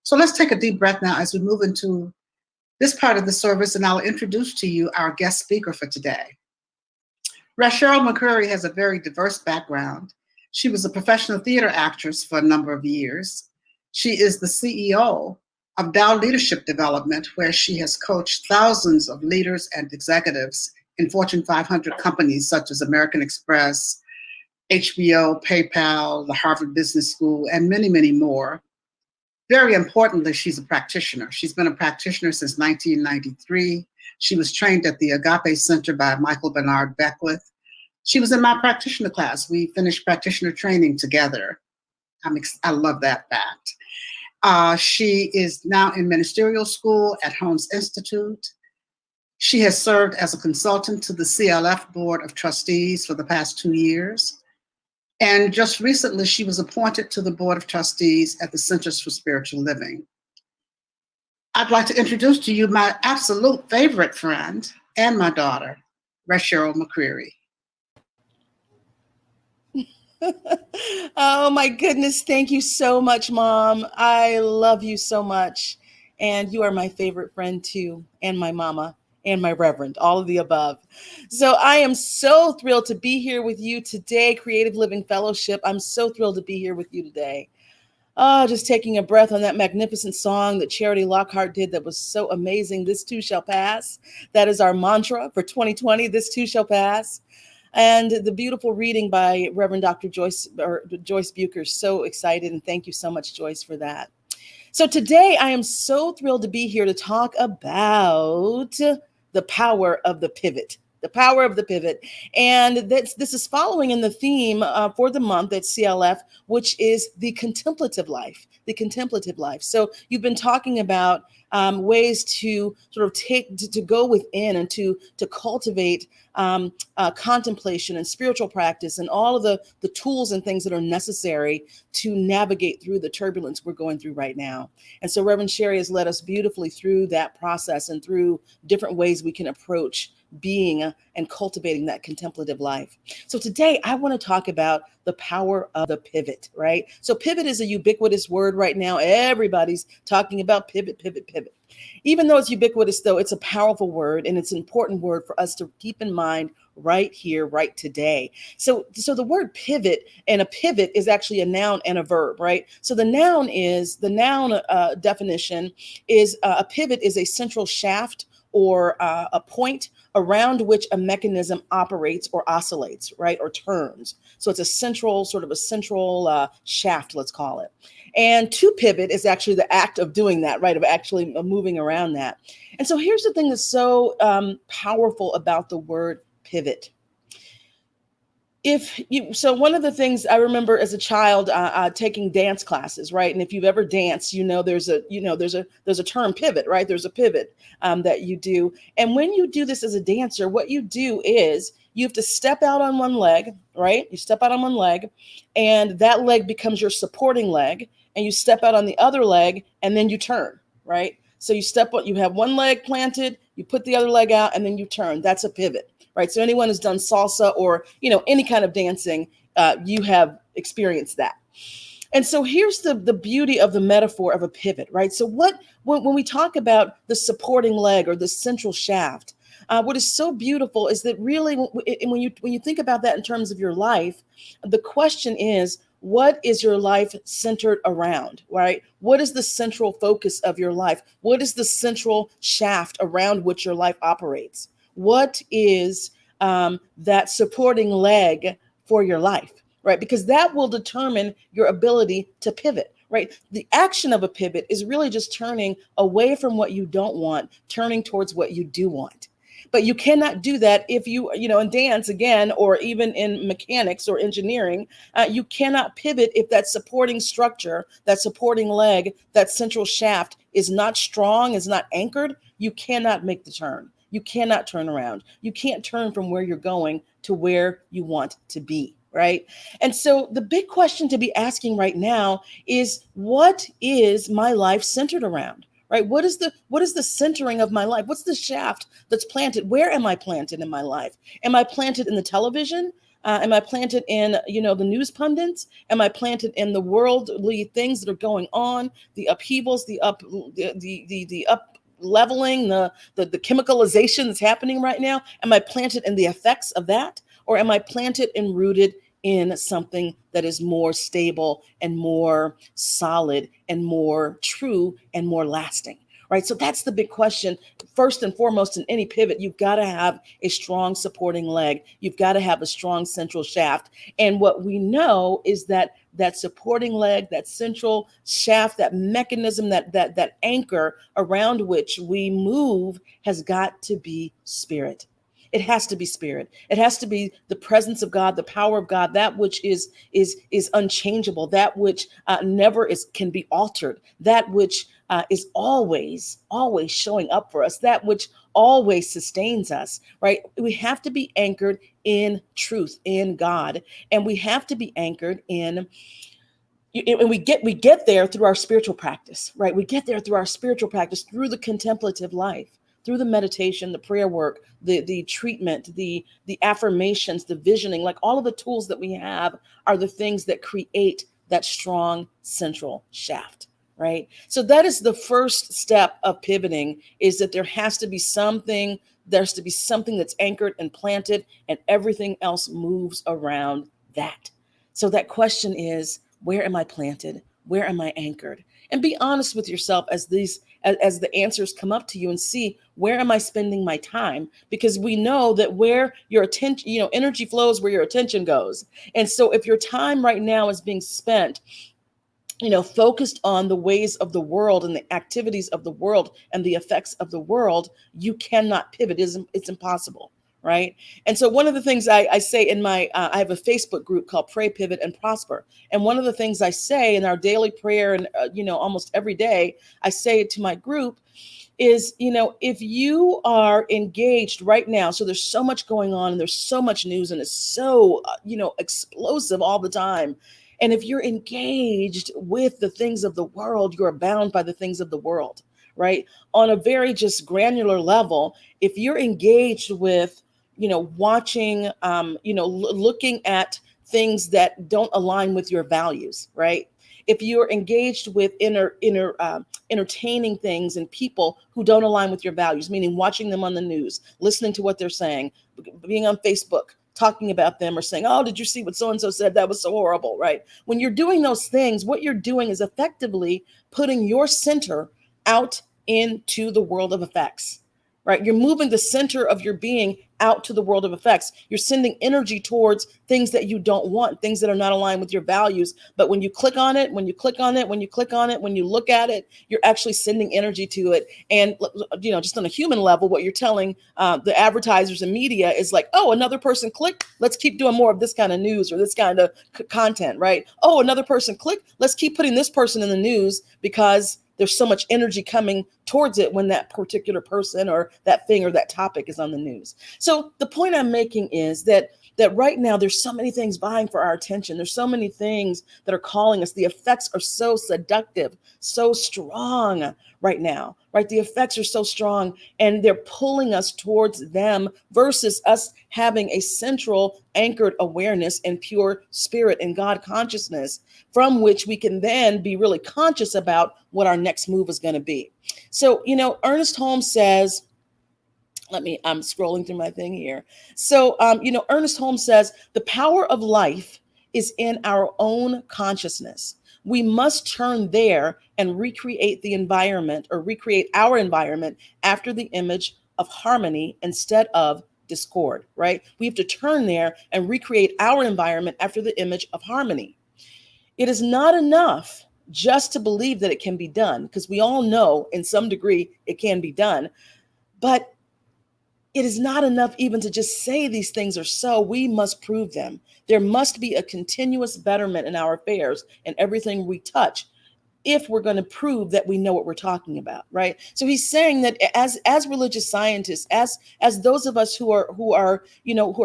So let's take a deep breath now as we move into this part of the service, and I'll introduce to you our guest speaker for today. Rasheryl McCreary has a very diverse background. She was a professional theater actress for a number of years. She is the CEO of Dow Leadership Development, where she has coached thousands of leaders and executives in Fortune 500 companies such as American Express, HBO, PayPal, the Harvard Business School, and many, many more. Very importantly, she's a practitioner. She's been a practitioner since 1993. She was trained at the Agape Center by Michael Bernard Beckwith. She was in my practitioner class. We finished practitioner training together. I love that fact. She is now in ministerial school at Holmes Institute. She has served as a consultant to the CLF Board of Trustees for the past 2 years. And just recently, she was appointed to the Board of Trustees at the Centers for Spiritual Living. I'd like to introduce to you my absolute favorite friend and my daughter, Rasheryl McCreary. Oh my goodness, thank you so much, Mom. I love you so much. And you are my favorite friend too, and my mama, and my reverend, all of the above. So I am so thrilled to be here with you today, Creative Living Fellowship. I'm so thrilled to be here with you today. Oh, just taking a breath on that magnificent song that Charity Lockhart did that was so amazing. This too shall pass. That is our mantra for 2020. This too shall pass. And the beautiful reading by Reverend Dr. Joyce Bucher. So excited. And thank you so much, Joyce, for that. So today I am so thrilled to be here to talk about the power of the pivot. The power of the pivot. And this is following in the theme for the month at CLF, which is the contemplative life, the contemplative life. So you've been talking about ways to sort of to go within and to cultivate contemplation and spiritual practice and all of the tools and things that are necessary to navigate through the turbulence we're going through right now. And so Rev.Sherry has led us beautifully through that process and through different ways we can approach being and cultivating that contemplative life. So today I want to talk about the power of the pivot, right? So pivot is a ubiquitous word right now. Everybody's talking about pivot, pivot, pivot. Even though it's ubiquitous, though, it's a powerful word and it's an important word for us to keep in mind right here, right today. So the word pivot, and a pivot is actually a noun and a verb, right? So the noun definition is a pivot is a central shaft or a point around which a mechanism operates or oscillates, right, or turns. So it's a central shaft, let's call it. And to pivot is actually the act of doing that, right, of actually moving around that. And so here's the thing that's so powerful about the word pivot. So one of the things I remember as a child taking dance classes, right? And if you've ever danced, there's a term pivot, right? There's a pivot that you do. And when you do this as a dancer, what you do is you have to step out on one leg, right? You step out on one leg and that leg becomes your supporting leg, and you step out on the other leg and then you turn, right? So you have one leg planted, you put the other leg out and then you turn. That's a pivot. Right. So anyone who's done salsa or, any kind of dancing, you have experienced that. And so here's the beauty of the metaphor of a pivot. Right. So when we talk about the supporting leg or the central shaft, what is so beautiful is that really when you think about that in terms of your life, the question is, what is your life centered around, right? What is the central focus of your life? What is the central shaft around which your life operates? What is that supporting leg for your life, right? Because that will determine your ability to pivot, right? The action of a pivot is really just turning away from what you don't want, turning towards what you do want. But you cannot do that if in dance again, or even in mechanics or engineering, you cannot pivot if that supporting structure, that supporting leg, that central shaft is not strong, is not anchored. You cannot make the turn. You cannot turn around. You can't turn from where you're going to where you want to be, right? And so the big question to be asking right now is, what is my life centered around? Right? What is the centering of my life? What's the shaft that's planted? Where am I planted in my life? Am I planted in the television? Am I planted in, the news pundits? Am I planted in the worldly things that are going on, the upheavals, the up leveling, the chemicalization that's happening right now? Am I planted in the effects of that? Or am I planted and rooted in something that is more stable and more solid and more true and more lasting? Right. So that's the big question. First and foremost, in any pivot, you've got to have a strong supporting leg. You've got to have a strong central shaft. And what we know is that supporting leg, that central shaft, that mechanism, that anchor around which we move has got to be spirit. It has to be spirit. It has to be the presence of God, the power of God, that which is unchangeable, that which never can be altered, that which is always showing up for us, that which always sustains us, right? We have to be anchored in truth, in God, and we have to be anchored in. And we get there through our spiritual practice, right? We get there through our spiritual practice, through the contemplative life, through the meditation, the prayer work, the treatment, the affirmations, the visioning. Like all of the tools that we have are the things that create that strong central shaft, right? So that is the first step of pivoting, is that there has to be something. There's to be something that's anchored and planted, and everything else moves around that. So that question is, where am I planted? Where am I anchored? And be honest with yourself as the answers come up to you, and see, where am I spending my time? Because we know that where your attention, energy flows where your attention goes. And so if your time right now is being spent, focused on the ways of the world and the activities of the world and the effects of the world, you cannot pivot. It's impossible. Right. And so one of the things I say in I have a Facebook group called Pray, Pivot, and Prosper. And one of the things I say in our daily prayer, and, almost every day, I say to my group is, if you are engaged right now, so there's so much going on and there's so much news and it's so, explosive all the time. And if you're engaged with the things of the world, you're bound by the things of the world, right? On a very just granular level, if you're engaged with, watching, looking at things that don't align with your values, right? If you're engaged with entertaining things and people who don't align with your values, meaning watching them on the news, listening to what they're saying, being on Facebook, talking about them, or saying, oh, did you see what so-and-so said? That was so horrible, right? When you're doing those things, what you're doing is effectively putting your center out into the world of effects, right? You're moving the center of your being out to the world of effects. You're sending energy towards things that you don't want, things that are not aligned with your values. But when you click on it, when you look at it, you're actually sending energy to it. And, just on a human level, what you're telling the advertisers and media is like, oh, another person clicked. Let's keep doing more of this kind of news or this kind of content, right? Oh, another person clicked. Let's keep putting this person in the news because there's so much energy coming towards it when that particular person or that thing or that topic is on the news. So the point I'm making is that right now there's so many things vying for our attention. There's so many things that are calling us. The effects are so seductive, so strong right now, right? The effects are so strong and they're pulling us towards them versus us having a central anchored awareness and pure spirit and God consciousness from which we can then be really conscious about what our next move is going to be. So, Ernest Holmes says, I'm scrolling through my thing here. So, Ernest Holmes says, the power of life is in our own consciousness. We must turn there and recreate our environment after the image of harmony instead of discord, right? We have to turn there and recreate our environment after the image of harmony. It is not enough just to believe that it can be done, because we all know in some degree it can be done, but it is not enough even to just say these things are so. We must prove them. There must be a continuous betterment in our affairs and everything we touch if we're going to prove that we know what we're talking about, right? So he's saying that as religious scientists, as those of us who are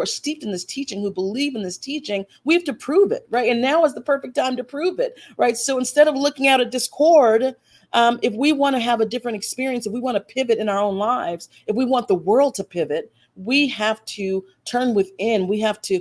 steeped in this teaching, who believe in this teaching, we have to prove it, right? And now is the perfect time to prove it, right? So instead of looking out at discord, if we want to have a different experience, if we want to pivot in our own lives, if we want the world to pivot, we have to turn within. We have to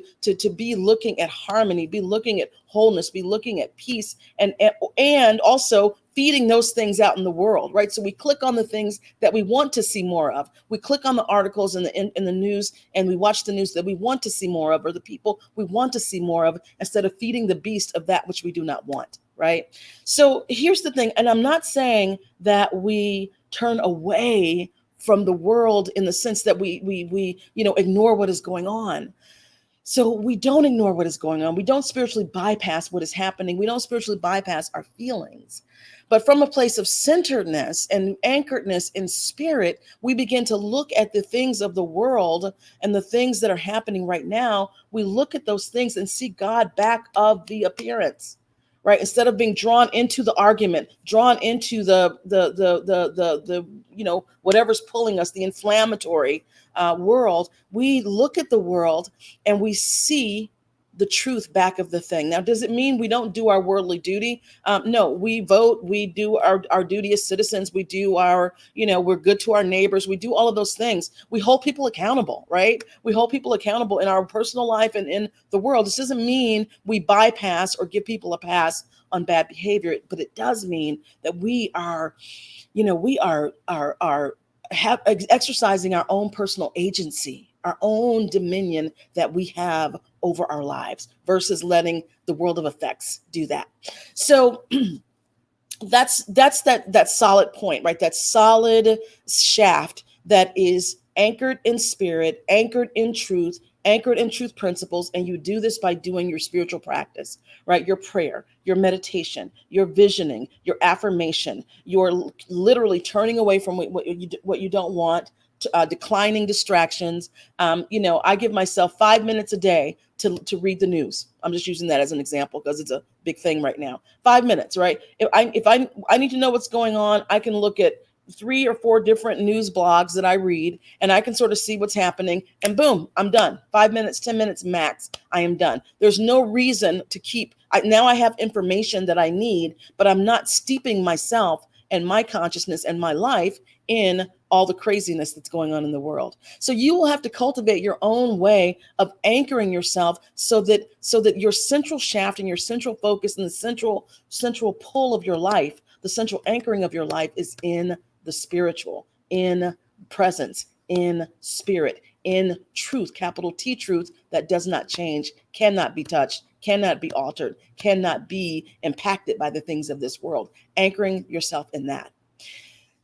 be looking at harmony, be looking at wholeness, be looking at peace, and also feeding those things out in the world, right? So we click on the things that we want to see more of. We click on the articles in the news, and we watch the news that we want to see more of, or the people we want to see more of, instead of feeding the beast of that which we do not want, right? So here's the thing, and I'm not saying that we turn away from the world in the sense that we ignore what is going on. So we don't ignore what is going on. We don't spiritually bypass what is happening. We don't spiritually bypass our feelings. But from a place of centeredness and anchoredness in spirit, we begin to look at the things of the world and the things that are happening right now. We look at those things and see God back of the appearance, right? Instead of being drawn into the argument, drawn into the whatever's pulling us, the inflammatory world, we look at the world and we see the truth back of the thing. Now, does it mean we don't do our worldly duty? No, we vote, we do our duty as citizens, we do our, we're good to our neighbors, we do all of those things. We hold people accountable, right? We hold people accountable in our personal life and in the world. This doesn't mean we bypass or give people a pass on bad behavior, but it does mean that we are exercising our own personal agency, our own dominion that we have over our lives, versus letting the world of effects do that. So that's that solid point, right? That solid shaft that is anchored in spirit, anchored in truth principles. And you do this by doing your spiritual practice, right? Your prayer, your meditation, your visioning, your affirmation, your literally turning away from what you don't want, declining distractions. I give myself 5 minutes a day to read the news. I'm just using that as an example because it's a big thing right now. 5 minutes, right? If I need to know what's going on, I can look at 3 or 4 different news blogs that I read, and I can sort of see what's happening, and boom, I'm done. 5 minutes, 10 minutes max, I am done. There's no reason to keep, now I have information that I need, but I'm not steeping myself and my consciousness and my life in all the craziness that's going on in the world. So you will have to cultivate your own way of anchoring yourself so that your central shaft and your central focus and the central pull of your life, the central anchoring of your life, is in the spiritual, in presence, in spirit, in truth, capital T truth, that does not change, cannot be touched, cannot be altered, cannot be impacted by the things of this world. Anchoring yourself in that.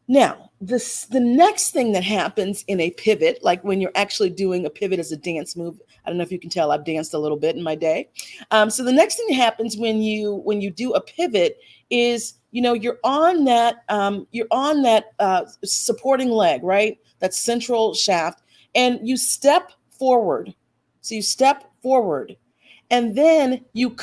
Now, the next thing that happens in a pivot, like when you're actually doing a pivot as a dance move, I don't know if you can tell, I've danced a little bit in my day. So the next thing that happens when you do a pivot is, you're on that supporting leg, right? That central shaft, and you step forward. So you step forward, and then you have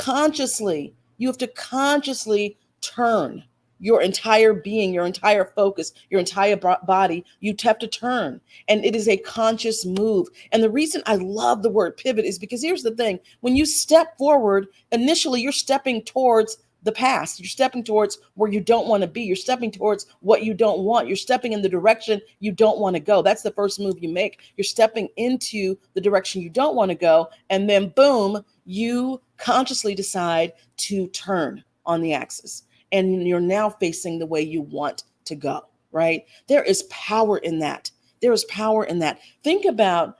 to consciously turn your entire being, your entire focus, your entire body. You have to turn, and it is a conscious move. And the reason I love the word pivot is because here's the thing: when you step forward, initially you're stepping towards the past. You're stepping towards where you don't want to be. You're stepping towards what you don't want. You're stepping in the direction you don't want to go. That's the first move you make. You're stepping into the direction you don't want to go. And then boom, you consciously decide to turn on the axis. And you're now facing the way you want to go, right? There is power in that. There is power in that. Think about,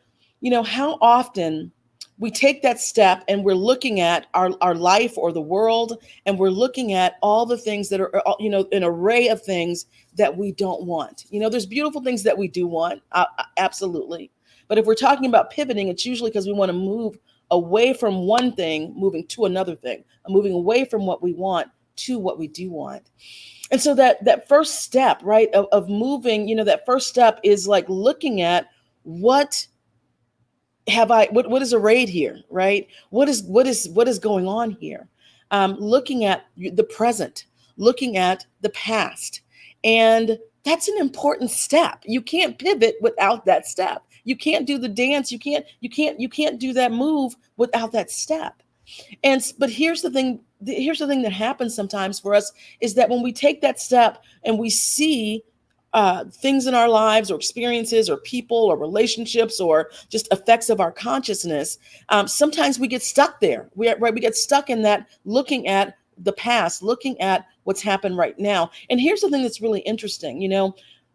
how often we take that step and we're looking at our life or the world, and we're looking at all the things that are, an array of things that we don't want. There's beautiful things that we do want, absolutely. But if we're talking about pivoting, it's usually because we want to move away from one thing, moving to another thing, moving away from what we want to what we do want. And so that first step, right, of moving, that first step is like looking at what is arrayed here, right? What is going on here? Looking at the present, looking at the past. And that's an important step. You can't pivot without that step. You can't do the dance. You can't do that move without that step. But here's the thing that happens sometimes for us is that when we take that step and we see things in our lives or experiences or people or relationships or just effects of our consciousness, sometimes we get stuck there. We get stuck in that, looking at the past, looking at what's happened right now. And here's the thing that's really interesting.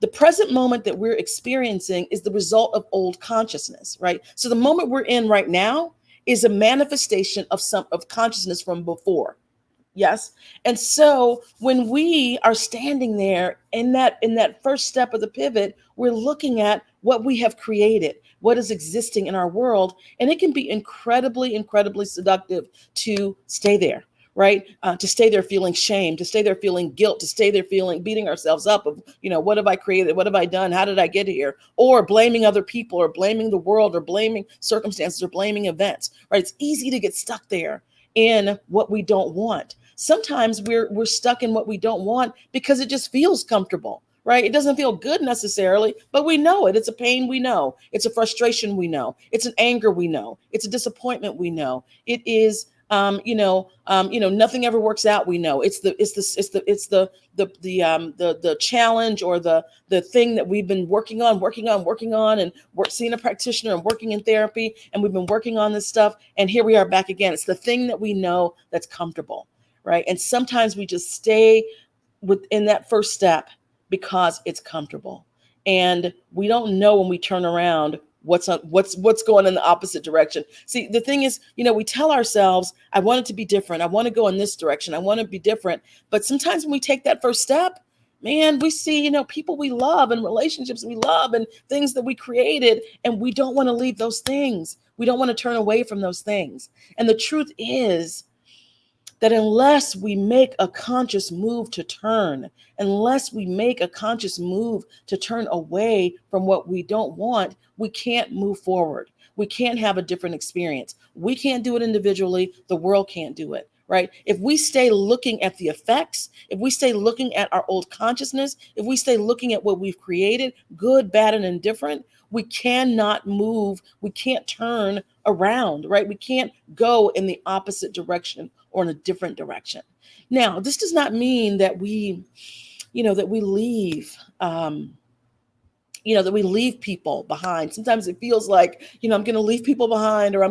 The present moment that we're experiencing is the result of old consciousness, right? So the moment we're in right now is a manifestation of consciousness from before. Yes. And so when we are standing there in that first step of the pivot, we're looking at what we have created, what is existing in our world. And it can be incredibly, incredibly seductive to stay there, right? To stay there feeling shame, to stay there feeling guilt, to stay there feeling beating ourselves up of, what have I created? What have I done? How did I get here? Or blaming other people or blaming the world or blaming circumstances or blaming events, right? It's easy to get stuck there in what we don't want. Sometimes we're stuck in what we don't want because it just feels comfortable, right? It doesn't feel good necessarily, but we know it. It's a pain we know. It's a frustration we know. It's an anger we know. It's a disappointment we know. It is nothing ever works out. We know it's the challenge or the thing that we've been working on, and we're seeing a practitioner and working in therapy, and we've been working on this stuff, and here we are back again. It's the thing that we know that's comfortable, right? And sometimes we just stay within that first step because it's comfortable, and we don't know when we turn around what's going in the opposite direction. See, the thing is, we tell ourselves, I want it to be different. I want to go in this direction. I want to be different. But sometimes when we take that first step, man, we see, people we love and relationships we love and things that we created, and we don't want to leave those things. We don't want to turn away from those things. And the truth is that unless we make a conscious move to turn, away from what we don't want, we can't move forward. We can't have a different experience. We can't do it individually. The world can't do it, right? If we stay looking at the effects, if we stay looking at our old consciousness, if we stay looking at what we've created, good, bad, and indifferent, we cannot move. We can't turn around, right? We can't go in the opposite direction or in a different direction. Now, this does not mean that we leave, that we leave people behind. Sometimes it feels like, I'm going to leave people behind, or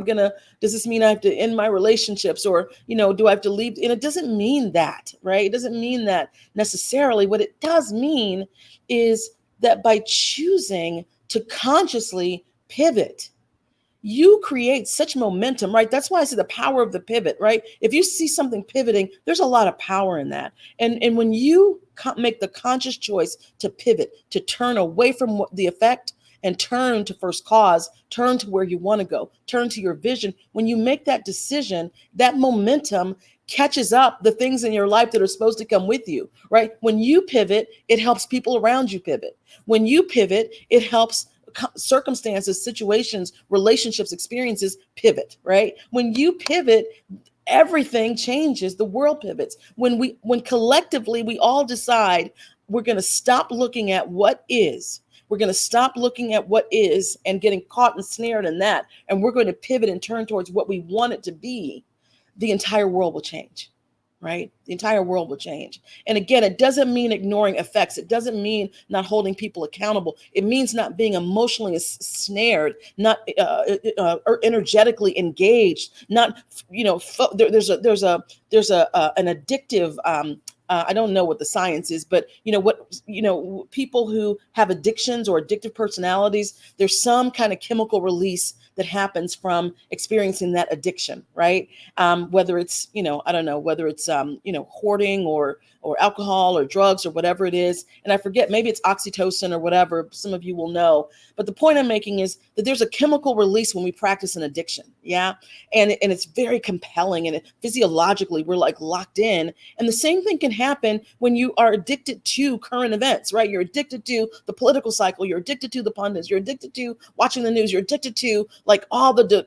does this mean I have to end my relationships, or, do I have to leave? And it doesn't mean that, right? It doesn't mean that necessarily. What it does mean is that by choosing to consciously pivot, you create such momentum, right? That's why I say the power of the pivot, right? If you see something pivoting, there's a lot of power in that. And when you make the conscious choice to pivot, to turn away from the effect and turn to first cause, turn to where you want to go, turn to your vision, when you make that decision, that momentum catches up the things in your life that are supposed to come with you, right? When you pivot, it helps people around you pivot. When you pivot, it helps circumstances, situations, relationships, experiences pivot, right? When you pivot, everything changes. The world pivots. When collectively we all decide we're going to stop looking at what is, we're going to stop looking at what is and getting caught and snared in that, and we're going to pivot and turn towards what we want it to be, the entire world will change. Right? The entire world will change. And again, it doesn't mean ignoring effects. It doesn't mean not holding people accountable. It means not being emotionally snared, not energetically engaged, not, there's an addictive, I don't know what the science is, but people who have addictions or addictive personalities, there's some kind of chemical release that happens from experiencing that addiction, right? Whether it's, I don't know, whether it's, hoarding or alcohol or drugs or whatever it is. And I forget, maybe it's oxytocin or whatever, some of you will know. But the point I'm making is that there's a chemical release when we practice an addiction. Yeah. And it's very compelling, and physiologically we're like locked in. And the same thing can happen when you are addicted to current events, right? You're addicted to the political cycle. You're addicted to the pundits. You're addicted to watching the news. You're addicted to like all the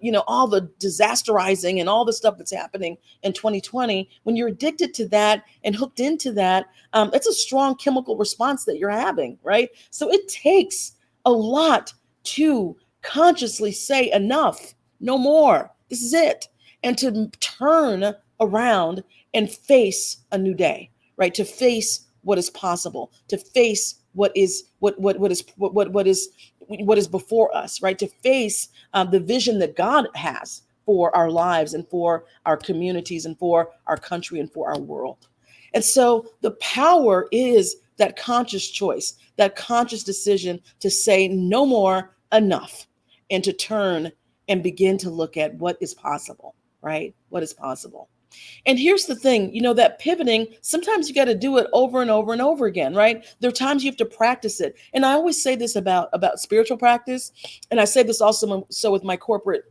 disasterizing and all the stuff that's happening in 2020. When you're addicted to that and hooked into that, it's a strong chemical response that you're having, right? So it takes a lot to consciously say enough, no more, this is it, and to turn around and face a new day, right? To face what is possible, to face what is before us, right? To face the vision that God has for our lives and for our communities and for our country and for our world. And so the power is that conscious choice, that conscious decision to say no more, enough, and to turn and begin to look at what is possible, right? What is possible. And here's the thing, that pivoting, sometimes you got to do it over and over and over again, right? There are times you have to practice it. And I always say this about spiritual practice. And I say this also so with my corporate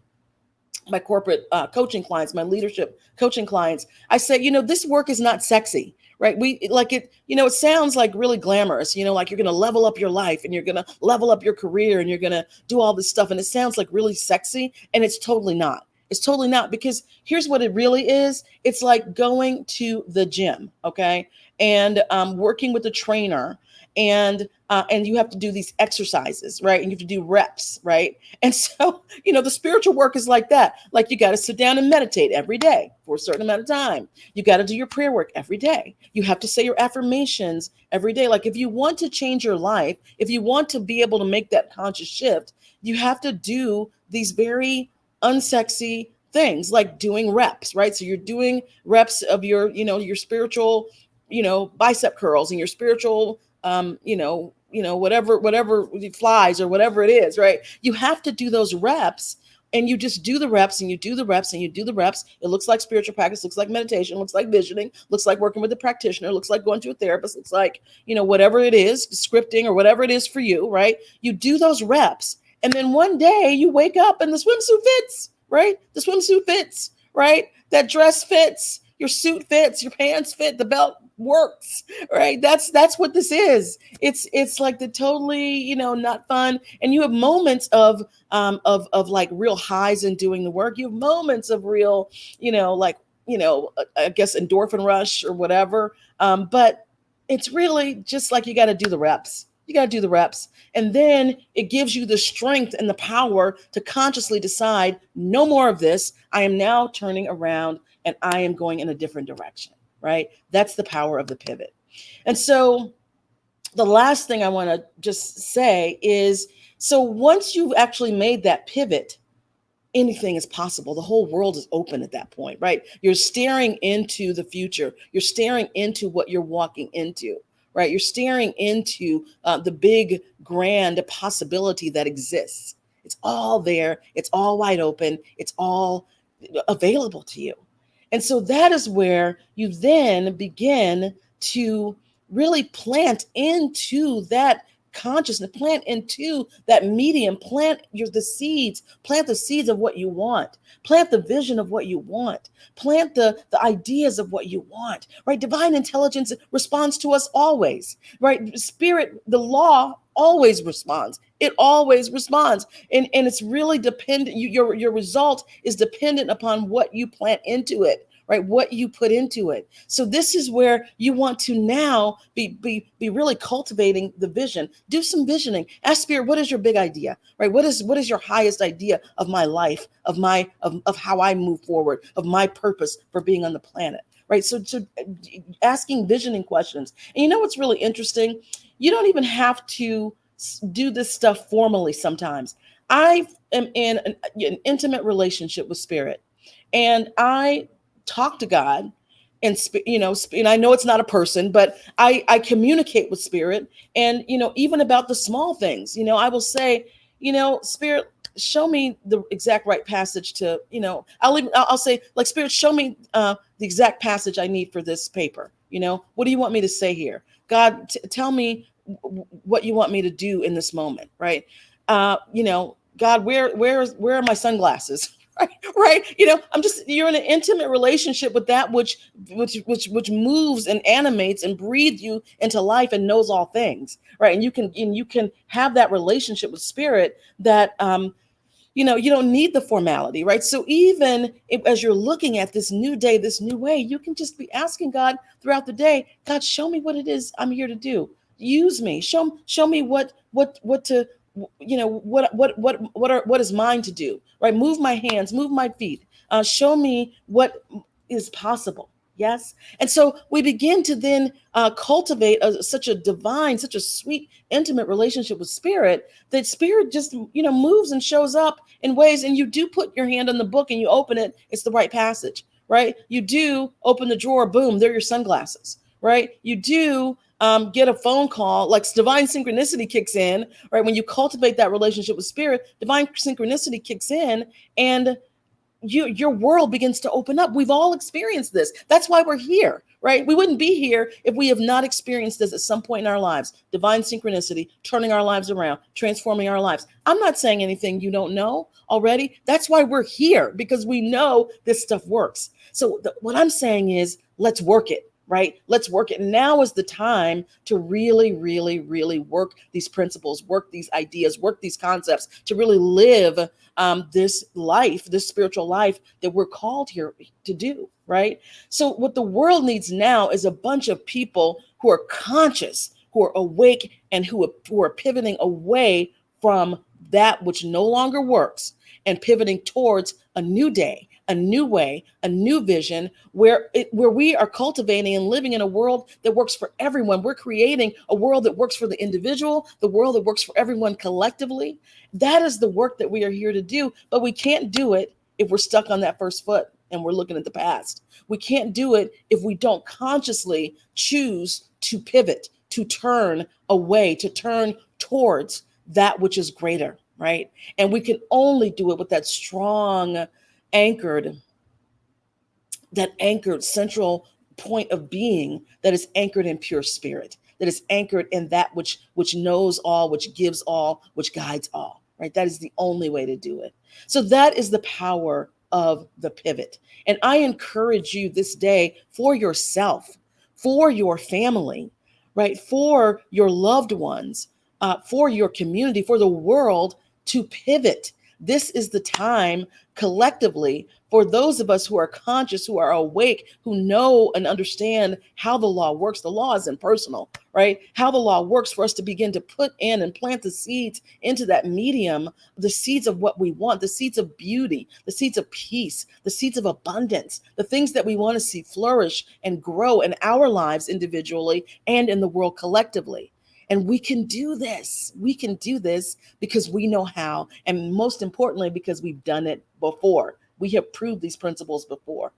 coaching clients, my leadership coaching clients. I say, this work is not sexy, right? We like it, it sounds like really glamorous, like you're going to level up your life and you're going to level up your career and you're going to do all this stuff. And it sounds like really sexy. And it's totally not. It's totally not, because here's what it really is. It's like going to the gym, okay, and working with a trainer, and you have to do these exercises, right? And you have to do reps, right? And so, the spiritual work is like that. Like you got to sit down and meditate every day for a certain amount of time. You got to do your prayer work every day. You have to say your affirmations every day. Like if you want to change your life, if you want to be able to make that conscious shift, you have to do these very unsexy things, like doing reps, right? So you're doing reps of your spiritual, bicep curls and your spiritual, whatever flies or whatever it is, right? You have to do those reps, and you just do the reps and you do the reps and you do the reps. It looks like spiritual practice, looks like meditation, looks like visioning, looks like working with a practitioner, looks like going to a therapist, looks like, whatever it is, scripting or whatever it is for you, right? You do those reps. And then one day you wake up and the swimsuit fits, right? The swimsuit fits, right? That dress fits, your suit fits, your pants fit, the belt works, right? That's what this is. It's like the totally, not fun. And you have moments of like real highs in doing the work. You have moments of real, I guess endorphin rush or whatever. But it's really just like you got to do the reps. You got to do the reps. And then it gives you the strength and the power to consciously decide, no more of this. I am now turning around and I am going in a different direction, right? That's the power of the pivot. And so the last thing I want to just say is, so once you've actually made that pivot, anything is possible. The whole world is open at that point, right? You're staring into the future. You're staring into what you're walking into. Right? You're staring into the big, grand possibility that exists. It's all there. It's all wide open. It's all available to you. And so that is where you then begin to really plant into that consciousness, plant into that medium, plant the seeds of what you want, plant the vision of what you want, plant the ideas of what you want, right? Divine intelligence responds to us always, right? Spirit, the law always responds. It always responds. And it's really dependent. Your result is dependent upon what you plant into it, right? What you put into it. So this is where you want to now be really cultivating the vision. Do some visioning. Ask Spirit, what is your big idea, right? What is your highest idea of my life, of how I move forward, of my purpose for being on the planet, right? So asking visioning questions. And what's really interesting? You don't even have to do this stuff formally sometimes. I am in an intimate relationship with Spirit, and I talk to God, and and I know it's not a person, but I communicate with Spirit, and even about the small things. I will say, Spirit, show me the exact right passage to, I'll say, like, Spirit, show me the exact passage I need for this paper. What do you want me to say here? God, tell me what you want me to do in this moment, right? God, where are my sunglasses? Right. You're in an intimate relationship with that which moves and animates and breathes you into life and knows all things. Right. And you can have that relationship with Spirit that, you don't need the formality. Right. So even as you're looking at this new day, this new way, you can just be asking God throughout the day, God, show me what it is I'm here to do. Use me. Show me what to, what is mine to do, right? Move my hands, move my feet, show me what is possible, Yes. And so we begin to then cultivate such a divine, such a sweet, intimate relationship with spirit, that spirit just, moves and shows up in ways. And you do put your hand on the book and you open it. It's the right passage, right? You do open the drawer, boom, they're your sunglasses, right? You do get a phone call, like divine synchronicity kicks in, right? When you cultivate that relationship with spirit, divine synchronicity kicks in, and your world begins to open up. We've all experienced this. That's why we're here, right? We wouldn't be here if we have not experienced this at some point in our lives. Divine synchronicity, turning our lives around, transforming our lives. I'm not saying anything you don't know already. That's why we're here, because we know this stuff works. So what I'm saying is, let's work it. Right? Let's work it. Now is the time to really, really, really work these principles, work these ideas, work these concepts, to really live this life, this spiritual life that we're called here to do. Right? So what the world needs now is a bunch of people who are conscious, who are awake, and who are pivoting away from that which no longer works and pivoting towards a new day, a new way, a new vision, where we are cultivating and living in a world that works for everyone. We're creating a world that works for the individual, the world that works for everyone collectively. That is the work that we are here to do, but we can't do it if we're stuck on that first foot and we're looking at the past. We can't do it if we don't consciously choose to pivot, to turn away, to turn towards that which is greater, right? And we can only do it with that strong, anchored central point of being that is anchored in pure spirit, that is anchored in that which knows all, which gives all, which guides all, right? That is the only way to do it. So that is the power of the pivot. And I encourage you this day, for yourself, for your family, right? For your loved ones, for your community, for the world, to pivot. This is the time collectively for those of us who are conscious, who are awake, who know and understand how the law works. The law is impersonal, right? How the law works, for us to begin to put in and plant the seeds into that medium, the seeds of what we want, the seeds of beauty, the seeds of peace, the seeds of abundance, the things that we want to see flourish and grow in our lives individually and in the world collectively. And we can do this. We can do this because we know how. And most importantly, because we've done it before. We have proved these principles before.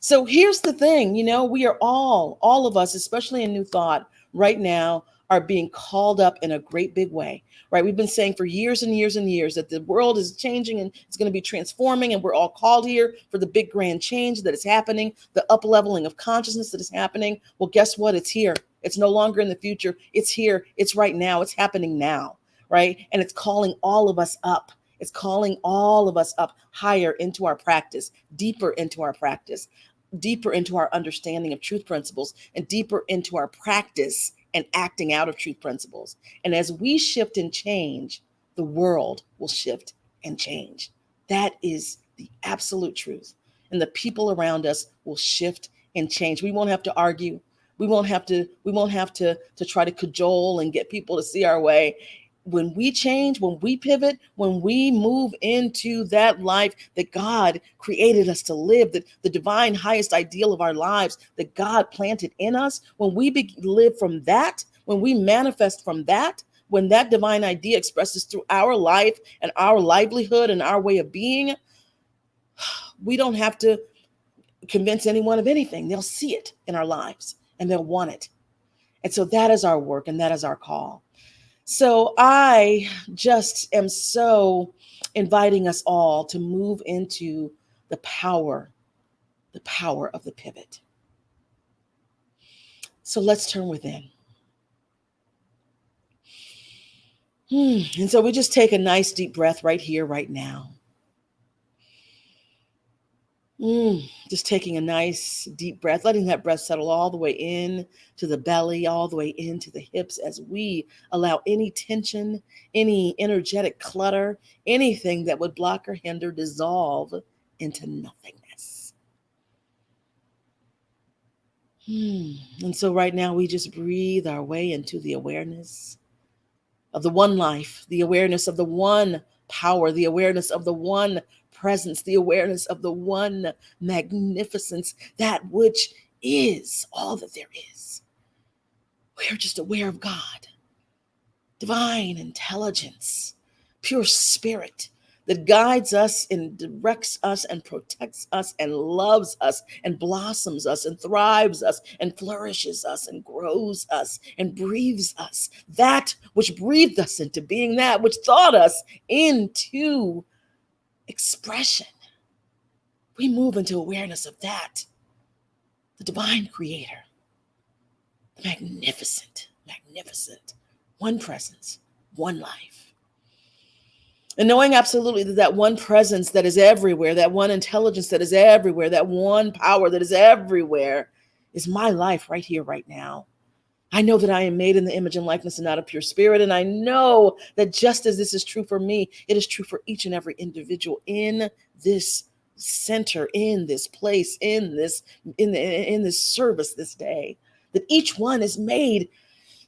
So here's the thing, we are all of us, especially in New Thought right now, are being called up in a great big way, right? We've been saying for years and years and years that the world is changing and it's going to be transforming, and we're all called here for the big grand change that is happening, the up-leveling of consciousness that is happening. Well, guess what? It's here. It's no longer in the future. It's here. It's right now. It's happening now, right? And it's calling all of us up. It's calling all of us up higher into our practice, deeper into our practice, deeper into our understanding of truth principles, and deeper into our practice and acting out of truth principles. And as we shift and change, the world will shift and change. That is the absolute truth. And the people around us will shift and change. We won't have to argue. We won't have to try to cajole and get people to see our way. When we change, when we pivot, when we move into that life that God created us to live, that the divine highest ideal of our lives that God planted in us, when we live from that, when we manifest from that, when that divine idea expresses through our life and our livelihood and our way of being, we don't have to convince anyone of anything. They'll see it in our lives and they'll want it. And so that is our work and that is our call. So I just am so inviting us all to move into the power of the pivot. So let's turn within. And so we just take a nice deep breath right here, right now. Just taking a nice deep breath, letting that breath settle all the way in to the belly, all the way into the hips, as we allow any tension, any energetic clutter, anything that would block or hinder, dissolve into nothingness. And so right now we just breathe our way into the awareness of the one life, the awareness of the one power, the awareness of the one presence, the awareness of the one magnificence, that which is all that there is. We are just aware of God, divine intelligence, pure spirit that guides us and directs us and protects us and loves us and blossoms us and thrives us and flourishes us and grows us and breathes us. That which breathed us into being, that which thought us into expression. We move into awareness of that, the divine creator, the magnificent, one presence, one life. And knowing absolutely that one presence that is everywhere, that one intelligence that is everywhere, that one power that is everywhere is my life right here, right now. I know that I am made in the image and likeness and not a pure spirit. And I know that just as this is true for me, it is true for each and every individual in this center, in this place, in this service this day, that each one is made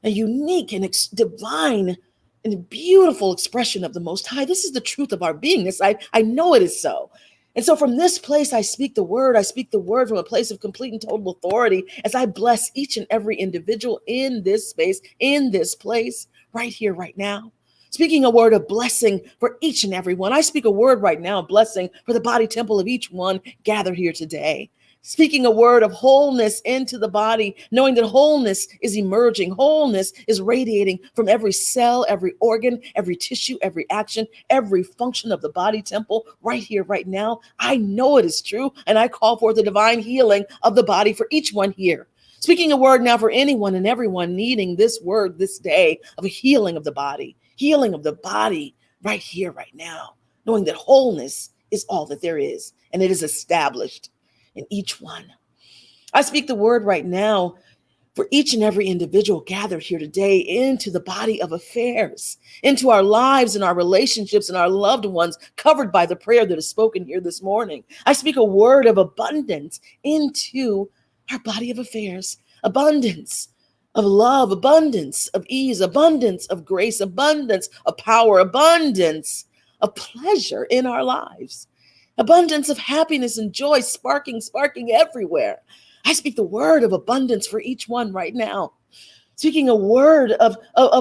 a unique and divine and a beautiful expression of the Most High. This is the truth of our beingness. I know it is so. And so from this place, I speak the word. I speak the word from a place of complete and total authority as I bless each and every individual in this space, in this place, right here, right now. Speaking a word of blessing for each and every one. I speak a word right now, blessing for the body temple of each one gathered here today. Speaking a word of wholeness into the body, knowing that wholeness is emerging, wholeness is radiating from every cell, every organ, every tissue, every action, every function of the body temple right here, right now. I know it is true, and I call forth the divine healing of the body for each one here. Speaking a word now for anyone and everyone needing this word this day of a healing of the body right here, right now, knowing that wholeness is all that there is, and it is established in each one. I speak the word right now for each and every individual gathered here today into the body of affairs, into our lives and our relationships and our loved ones covered by the prayer that is spoken here this morning. I speak a word of abundance into our body of affairs, abundance of love, abundance of ease, abundance of grace, abundance of power, abundance of pleasure in our lives. Abundance of happiness and joy, sparking everywhere. I speak the word of abundance for each one right now. Speaking a word of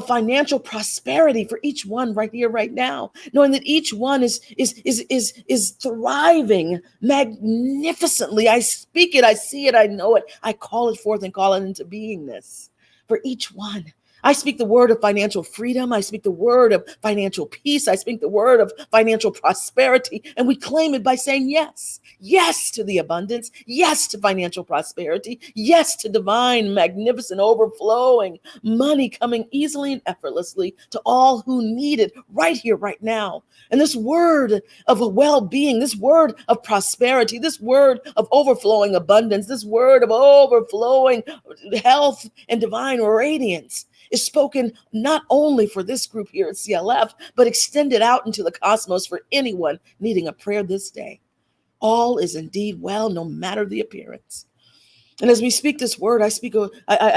financial prosperity for each one right here, right now, knowing that each one is thriving magnificently. I speak it, I see it, I know it. I call it forth and call it into beingness for each one. I speak the word of financial freedom. I speak the word of financial peace. I speak the word of financial prosperity. And we claim it by saying yes. Yes to the abundance. Yes to financial prosperity. Yes to divine, magnificent, overflowing money coming easily and effortlessly to all who need it right here, right now. And this word of a well-being, this word of prosperity, this word of overflowing abundance, this word of overflowing health and divine radiance is spoken not only for this group here at CLF, but extended out into the cosmos for anyone needing a prayer this day. All is indeed well, no matter the appearance. And as we speak this word, I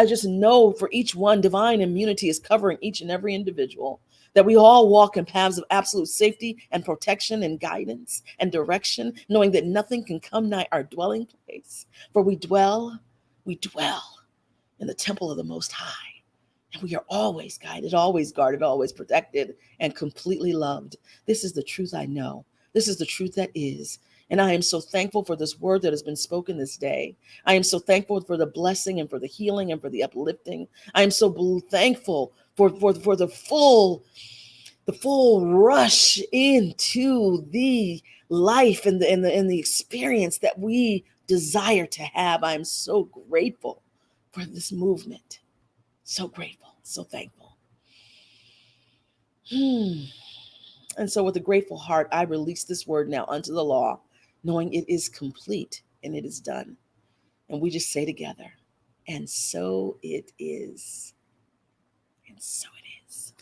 just know for each one, divine immunity is covering each and every individual, that we all walk in paths of absolute safety and protection and guidance and direction, knowing that nothing can come nigh our dwelling place, for we dwell in the temple of the Most High. And we are always guided, always guarded, always protected, and completely loved. This is the truth I know. This is the truth that is. And I am so thankful for this word that has been spoken this day. I am so thankful for the blessing and for the healing and for the uplifting. I am so thankful for the full rush into the life and the experience that we desire to have. I am so grateful for this movement. So grateful, so thankful. And so with a grateful heart, I release this word now unto the law, knowing it is complete and it is done. And we just say together, and so it is. And so it is.